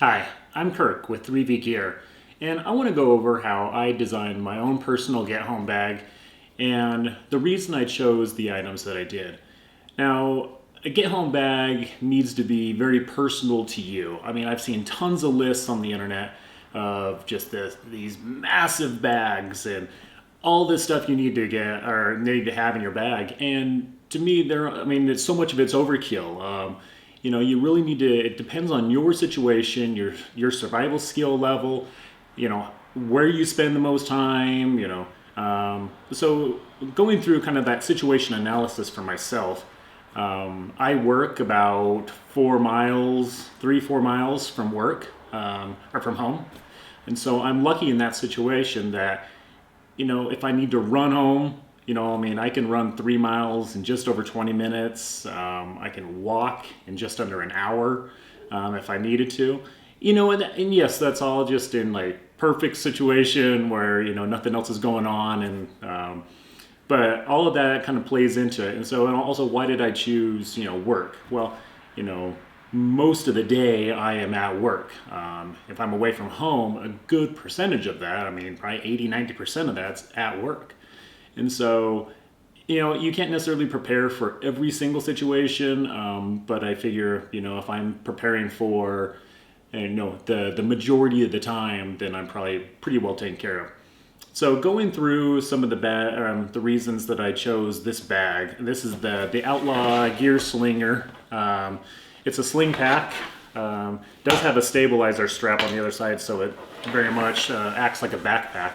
Hi, I'm Kirk with 3V Gear, and I want to go over how I designed my own personal get-home bag and the reason I chose the items that I did. Now, a get-home bag needs to be very personal to you. I mean, I've seen tons of lists on the internet of just these massive bags and all this stuff you need to get or need to have in your bag. And to me, it's so much of it's overkill. You really need to. It depends on your situation, your survival skill level. Where you spend the most time. So going through kind of that situation analysis for myself. I work about 4 miles, 3, 4 miles from work or from home. And so I'm lucky in that situation that, if I need to run home, I can run 3 miles in just over 20 minutes. I can walk in just under an hour if I needed to. And yes, that's all just in like perfect situation where, nothing else is going on. But all of that kind of plays into it. And so, and also, why did I choose, work? Well, you know, most of the day I am at work. If I'm away from home, a good percentage of that, probably 80, 90% of that's at work. And so, you can't necessarily prepare for every single situation, but I figure, if I'm preparing for, the majority of the time, then I'm probably pretty well taken care of. So going through some of the reasons that I chose this bag. This is the Outlaw Gear Slinger. It's a sling pack. Does have a stabilizer strap on the other side, so it very much acts like a backpack.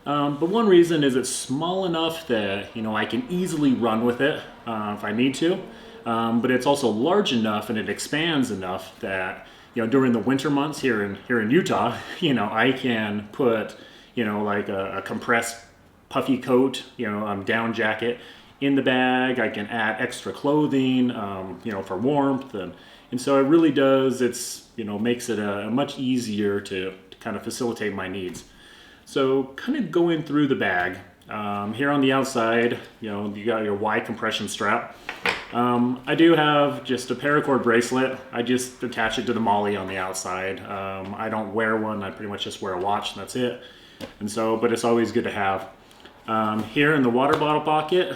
But one reason is it's small enough that I can easily run with it if I need to. But it's also large enough and it expands enough that during the winter months here in Utah, I can put like a compressed puffy coat, down jacket in the bag. I can add extra clothing, for warmth, and so it really does. It's makes it much easier to kind of facilitate my needs. So kind of going through the bag, here on the outside, you got your Y compression strap. I do have just a paracord bracelet. I just attach it to the MOLLE on the outside. I don't wear one. I pretty much just wear a watch and that's it. And so, but it's always good to have. Here in the water bottle pocket,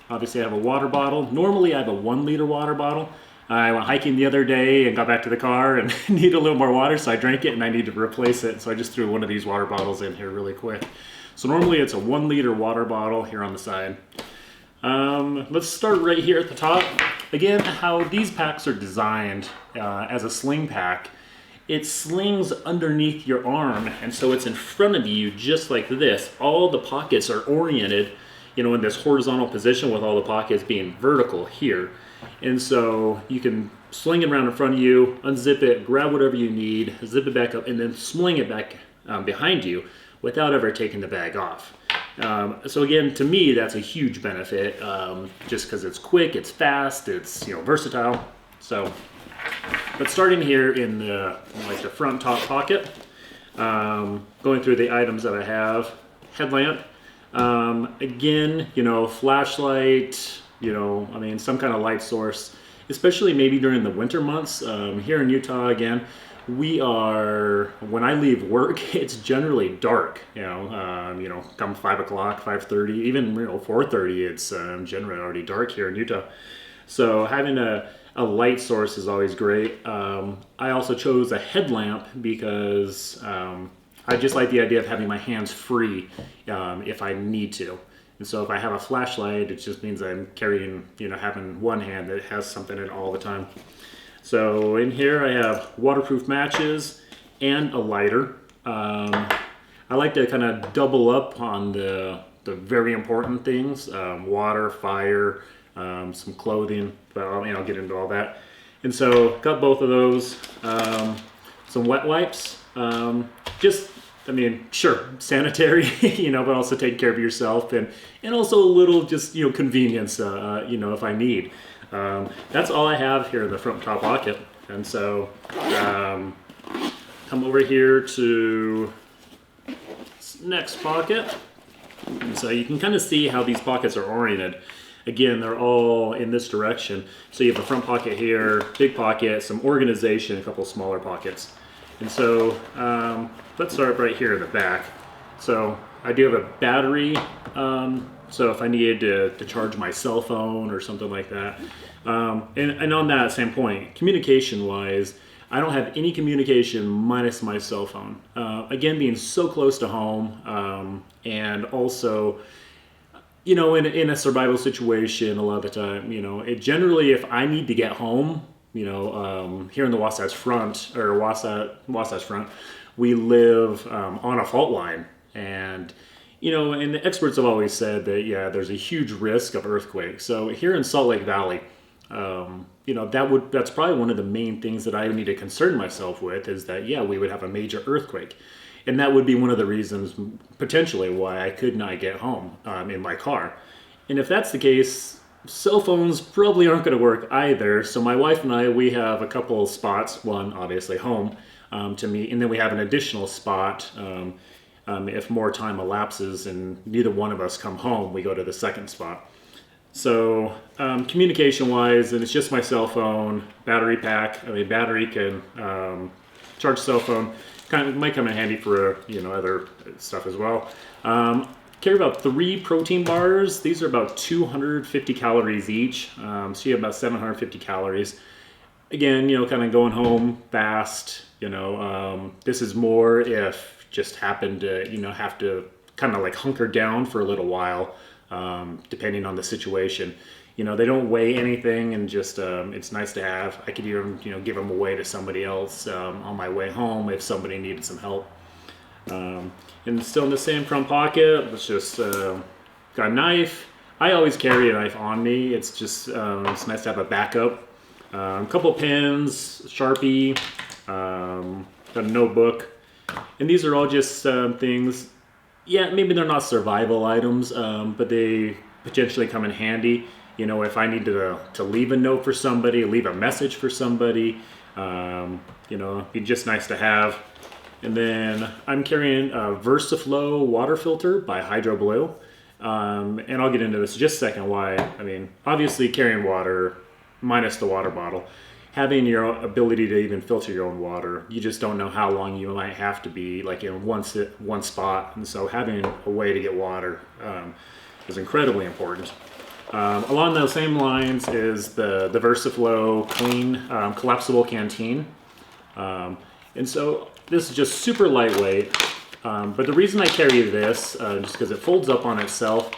obviously I have a water bottle. Normally I have a 1 liter water bottle. I went hiking the other day and got back to the car and needed a little more water, so I drank it and I need to replace it. So I just threw one of these water bottles in here really quick. So normally it's a 1 liter water bottle here on the side. Let's start right here at the top. Again, how these packs are designed as a sling pack. It slings underneath your arm, and so it's in front of you just like this. All the pockets are oriented, in this horizontal position with all the pockets being vertical here. And so you can sling it around in front of you, unzip it, grab whatever you need, zip it back up, and then sling it back behind you without ever taking the bag off. So again, to me, that's a huge benefit, just because it's quick, it's fast, it's versatile. So, but starting here in the front top pocket, going through the items that I have, headlamp, again, flashlight, some kind of light source, especially maybe during the winter months. Here in Utah, again, when I leave work, it's generally dark, come 5 o'clock, 5:30, even 4:30, it's generally already dark here in Utah. So having a light source is always great. I also chose a headlamp because I just like the idea of having my hands free if I need to. And so if I have a flashlight, it just means I'm carrying, having one hand that has something in all the time. So in here I have waterproof matches and a lighter. I like to kind of double up on the very important things, water, fire, some clothing, but I'll get into all that. And so got both of those, some wet wipes, sure, sanitary, but also taking care of yourself and also a little just, convenience, if I need. That's all I have here in the front top pocket. And so, come over here to this next pocket. And so you can kind of see how these pockets are oriented. again, they're all in this direction. So you have a front pocket here, big pocket, some organization, a couple smaller pockets. And so let's start right here in the back. So I do have a battery, so if I needed to charge my cell phone or something like that. And on that same point, communication-wise, I don't have any communication minus my cell phone. Again, being so close to home, and also, you know, in a survival situation, a lot of the time, you know, it generally, if I need to get home, you know, here in the Wasatch Front, or Wasatch Front, we live on a fault line. And, you know, and the experts have always said that, yeah, there's a huge risk of earthquake. So here in Salt Lake Valley, you know, that's probably one of the main things that I need to concern myself with, is that, yeah, we would have a major earthquake. And that would be one of the reasons potentially why I could not get home in my car. And if that's the case, cell phones probably aren't going to work either. So my wife and I, we have a couple spots, one obviously home to meet, and then we have an additional spot if more time elapses and neither one of us come home, we go to the second spot. So communication-wise, and it's just my cell phone, battery pack. I mean, battery can charge cell phone. Might come in handy for you know, other stuff as well. Carry about 3 protein bars. These are about 250 calories each, so you have about 750 calories. Again, you know, kind of going home fast. You know, this is more if just happen to, you know, have to kind of like hunker down for a little while, depending on the situation. You know, they don't weigh anything, and just it's nice to have. I could even, you know, give them away to somebody else on my way home if somebody needed some help. And still in the same front pocket, it's just got a knife. I always carry a knife on me. It's just it's nice to have a backup. A couple pens, Sharpie, got a notebook. And these are all just things, yeah, maybe they're not survival items, but they potentially come in handy. You know, if I need to leave a note for somebody, leave a message for somebody, you know, it'd be just nice to have. And then I'm carrying a VersaFlow water filter by Hydro Blue. And I'll get into this in just a second why. I mean, obviously carrying water, minus the water bottle, having your ability to even filter your own water, you just don't know how long you might have to be like in one spot. And so having a way to get water is incredibly important. Along those same lines is the VersaFlow Clean collapsible canteen. And so this is just super lightweight. But the reason I carry this, just because it folds up on itself,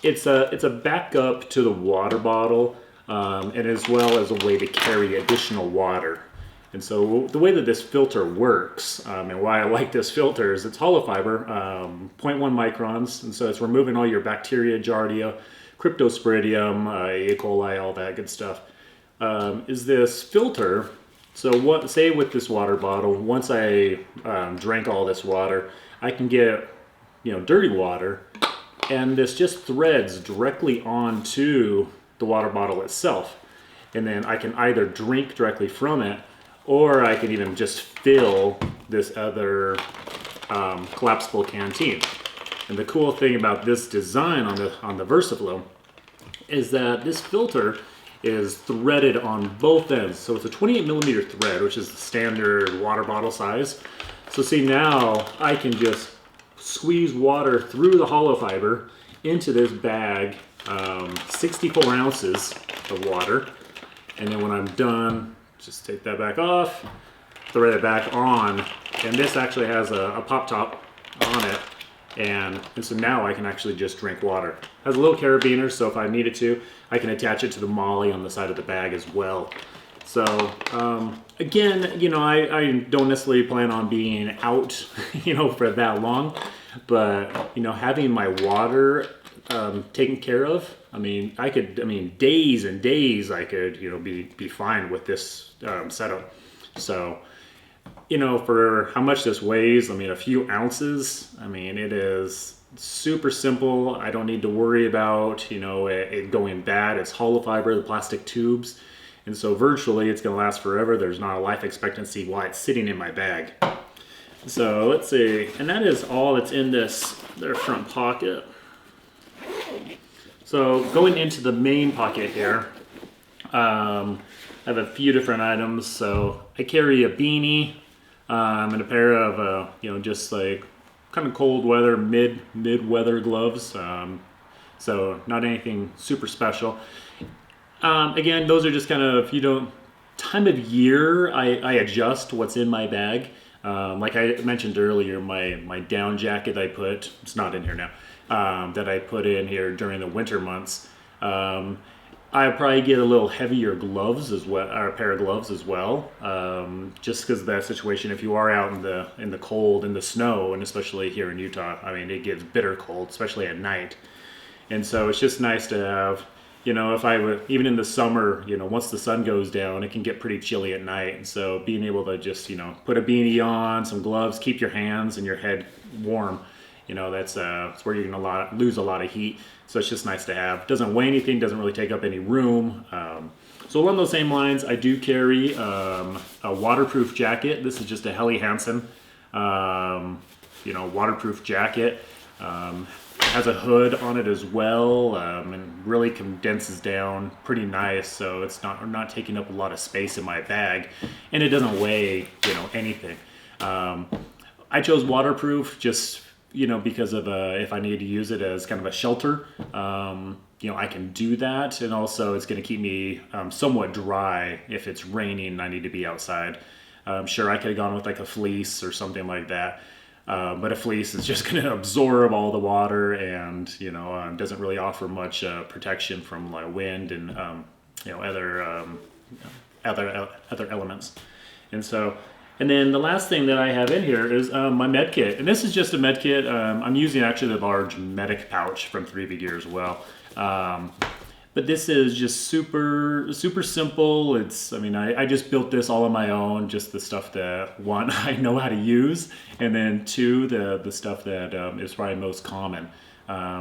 it's a backup to the water bottle. And as well as a way to carry additional water. And so the way that this filter works, and why I like this filter, is it's hollow fiber, 0.1 microns, and so it's removing all your bacteria, giardia, cryptosporidium, E. coli, all that good stuff. Is this filter, so say with this water bottle, once I drank all this water, I can get, you know, dirty water, and this just threads directly onto the water bottle itself, and then I can either drink directly from it, or I can even just fill this other collapsible canteen. And the cool thing about this design on the VersaFlow is that this filter is threaded on both ends. So it's a 28 millimeter thread, which is the standard water bottle size. So see, now I can just squeeze water through the hollow fiber into this bag, 64 ounces of water, and then when I'm done, just take that back off, thread it back on, and this actually has a pop top on it, and so now I can actually just drink water. It has a little carabiner, so if I needed to, I can attach it to the molly on the side of the bag as well. So again, you know, I don't necessarily plan on being out, you know, for that long, but you know, having my water taken care of, I mean, days and days I could, you know, be fine with this setup. So, you know, for how much this weighs, I mean, a few ounces, I mean, it is super simple. I don't need to worry about, you know, it going bad. It's hollow fiber, the plastic tubes. And so virtually it's going to last forever. There's not a life expectancy while it's sitting in my bag. So let's see. And that is all that's in their front pocket. So going into the main pocket here, I have a few different items. So I carry a beanie and a pair of, just like kind of cold weather, mid weather gloves. So not anything super special. Again, those are just kind of, time of year, I adjust what's in my bag. Like I mentioned earlier, my down jacket it's not in here now, that I put in here during the winter months. I probably get a little heavier gloves as well, or a pair of gloves as well, just because of that situation. If you are out in the cold, in the snow, and especially here in Utah, I mean, it gets bitter cold, especially at night. And so it's just nice to have, if I would, even in the summer, once the sun goes down, it can get pretty chilly at night. And so being able to just, put a beanie on, some gloves, keep your hands and your head warm, that's where you're going to lose a lot of heat. So it's just nice to have. Doesn't weigh anything, doesn't really take up any room. So along those same lines, I do carry a waterproof jacket. This is just a Helly Hansen, waterproof jacket. Has a hood on it as well, and really condenses down pretty nice, so it's not taking up a lot of space in my bag, and it doesn't weigh anything. I chose waterproof just because of if I need to use it as kind of a shelter. I can do that, and also it's going to keep me somewhat dry if it's raining and I need to be outside. Sure, I could have gone with like a fleece or something like that. But a fleece is just going to absorb all the water and, doesn't really offer much protection from like wind and, other elements. And then the last thing that I have in here is my med kit. And this is just a med kit. I'm using actually the large medic pouch from 3V Gear as well. But this is just super, super simple. I just built this all on my own, just the stuff that, one, I know how to use, and then two, the stuff that is probably most common.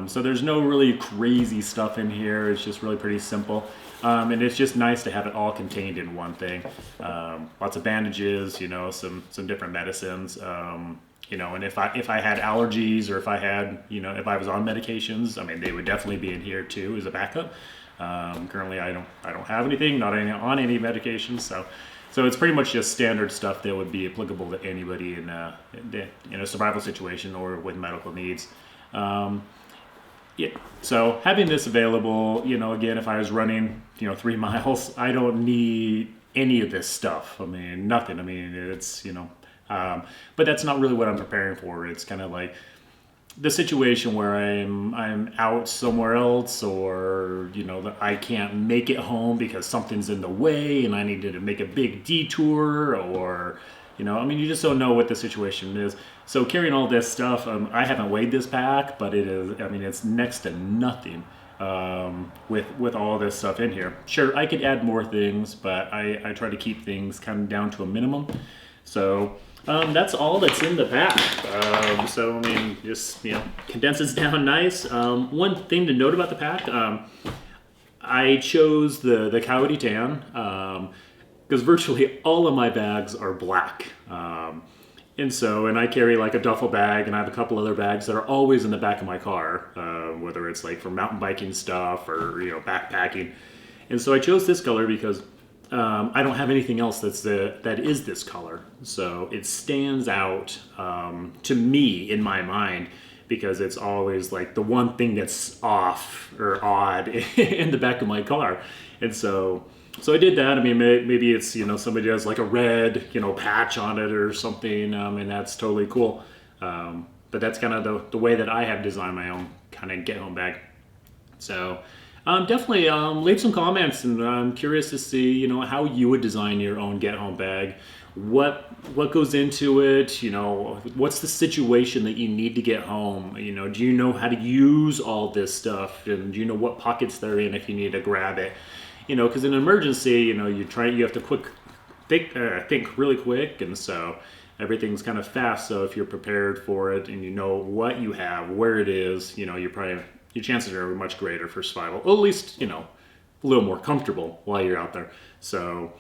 So there's no really crazy stuff in here. It's just really pretty simple. And it's just nice to have it all contained in one thing. Lots of bandages, some different medicines. And if I had allergies or if I had, if I was on medications, they would definitely be in here too as a backup. Currently I don't have anything, not on any medications, so it's pretty much just standard stuff that would be applicable to anybody in a survival situation or with medical needs. So having this available, again, if I was running, 3 miles, I don't need any of this stuff. Nothing. It's, but that's not really what I'm preparing for. It's kind of like the situation where I'm out somewhere else, or that I can't make it home because something's in the way and I needed to make a big detour, or you just don't know what the situation is. So carrying all this stuff, I haven't weighed this pack, but it is, it's next to nothing with all this stuff in here. Sure, I could add more things, but I try to keep things kind of down to a minimum. So that's all that's in the pack. Just condenses down nice. One thing to note about the pack, I chose the Coyote Tan because virtually all of my bags are black. And I carry like a duffel bag, and I have a couple other bags that are always in the back of my car, whether it's like for mountain biking stuff or backpacking. And so I chose this color because I don't have anything else that is this color, so it stands out to me in my mind, because it's always like the one thing that's off or odd in the back of my car. And so I did that. Maybe it's somebody has like a red patch on it or something, and that's totally cool. But that's kind of the way that I have designed my own kind of get home bag. So definitely leave some comments, and I'm curious to see how you would design your own get home bag. What goes into it? What's the situation that you need to get home? Do you know how to use all this stuff, and do you know what pockets they're in if you need to grab it? Because in an emergency, you have to think really quick, and so everything's kind of fast. So if you're prepared for it and you know what you have, where it is, your chances are much greater for survival. Or at least, a little more comfortable while you're out there. So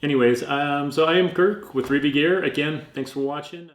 anyways, so I am Kirk with 3V Gear. Again, thanks for watching.